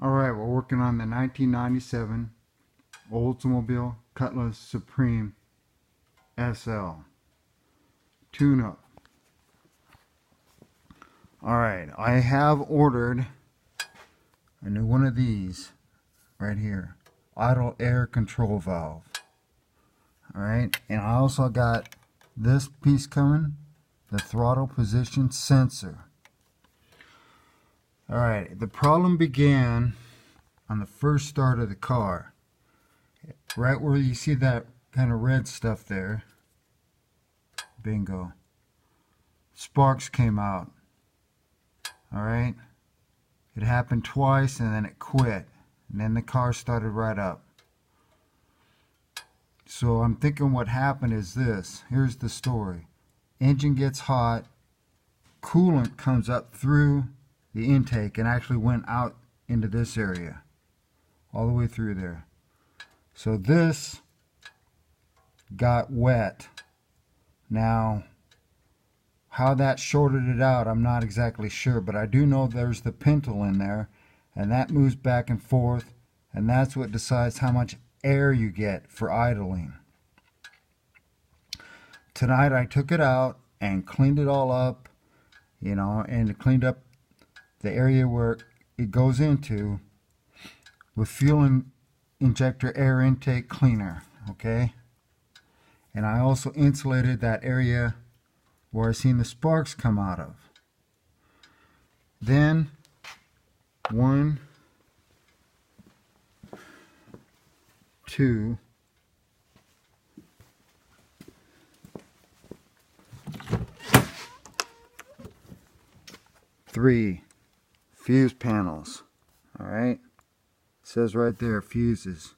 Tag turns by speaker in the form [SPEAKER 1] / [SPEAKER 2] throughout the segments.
[SPEAKER 1] Alright, we're working on the 1997 Oldsmobile Cutlass Supreme SL tune-up. Alright, I have ordered a new one of these right here. Idle air control valve. Alright, and I also got this piece coming, the throttle position sensor. Alright, the problem began on the first start of the car. Right where you see that kind of red stuff there. Bingo. Sparks came out. Alright. It happened twice and then it quit. And then the car started right up. So I'm thinking what happened is this. Here's the story. Engine gets hot. Coolant comes up through the intake and actually went out into this area. All the way through there. So this got wet. Now, how that shorted it out, I'm not exactly sure, but I do know there's the pintle in there, and that moves back and forth, and that's what decides how much air you get for idling. Tonight I took it out and cleaned it all up, you know, and cleaned up the area where it goes into with fuel injector air intake cleaner, okay? And I also insulated that area where I seen the sparks come out of. Then 1, 2, 3 fuse panels. All right, it says right there fuses.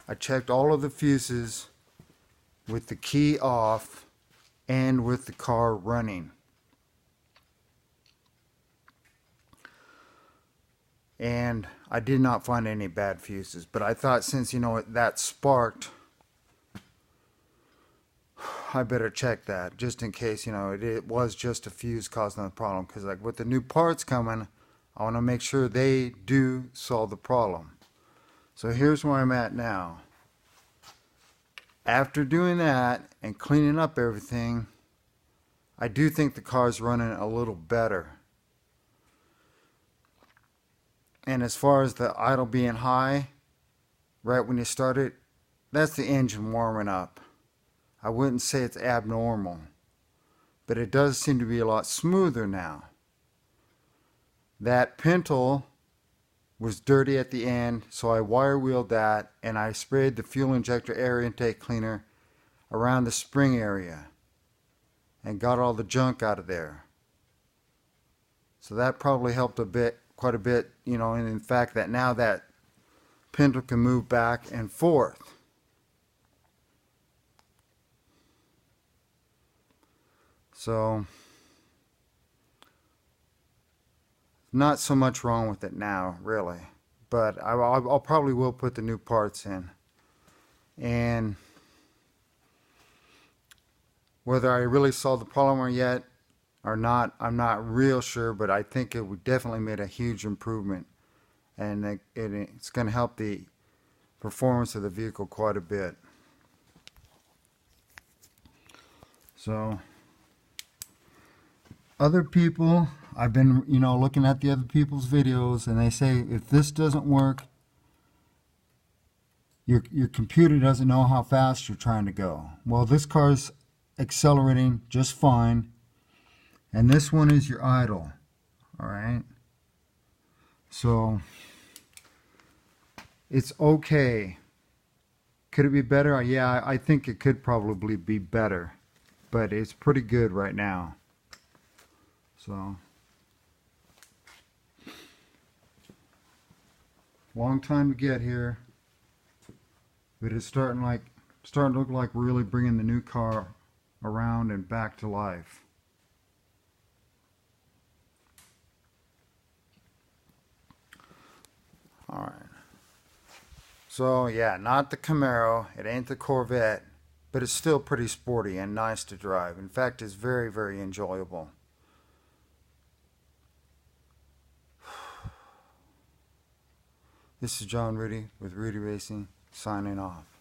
[SPEAKER 1] I checked all of the fuses with the key off and with the car running. And I did not find any bad fuses, but I thought since, you know, that sparked, I better check that just in case, you know, it was just a fuse causing the problem. Because like with the new parts coming, I want to make sure they do solve the problem. So here's where I'm at now. After doing that and cleaning up everything, I do think the car's running a little better. And as far as the idle being high, right when you start it, that's the engine warming up. I wouldn't say it's abnormal, but it does seem to be a lot smoother now. That pintle was dirty at the end, so I wire wheeled that and I sprayed the fuel injector air intake cleaner around the spring area and got all the junk out of there. So that probably helped quite a bit, you know, and in fact that now that pintle can move back and forth. So not so much wrong with it now, really, but I'll probably will put the new parts in. And whether I really solved the problem or not, I'm not real sure, but I think it would definitely made a huge improvement, and it's going to help the performance of the vehicle quite a bit. So other people, I've been, you know, looking at the other people's videos, and they say if this doesn't work, your computer doesn't know how fast you're trying to go. Well, this car's accelerating just fine, and this one is your idle. All right, so it's okay. Could it be better? Yeah, I think it could probably be better, but it's pretty good right now. So long time to get here, but it's starting to look like really bringing the new car around and back to life. All right. So yeah, not the Camaro. It ain't the Corvette. but it's still pretty sporty and nice to drive. In fact, it's very, very enjoyable. This is John Rudy with Rudy Racing, signing off.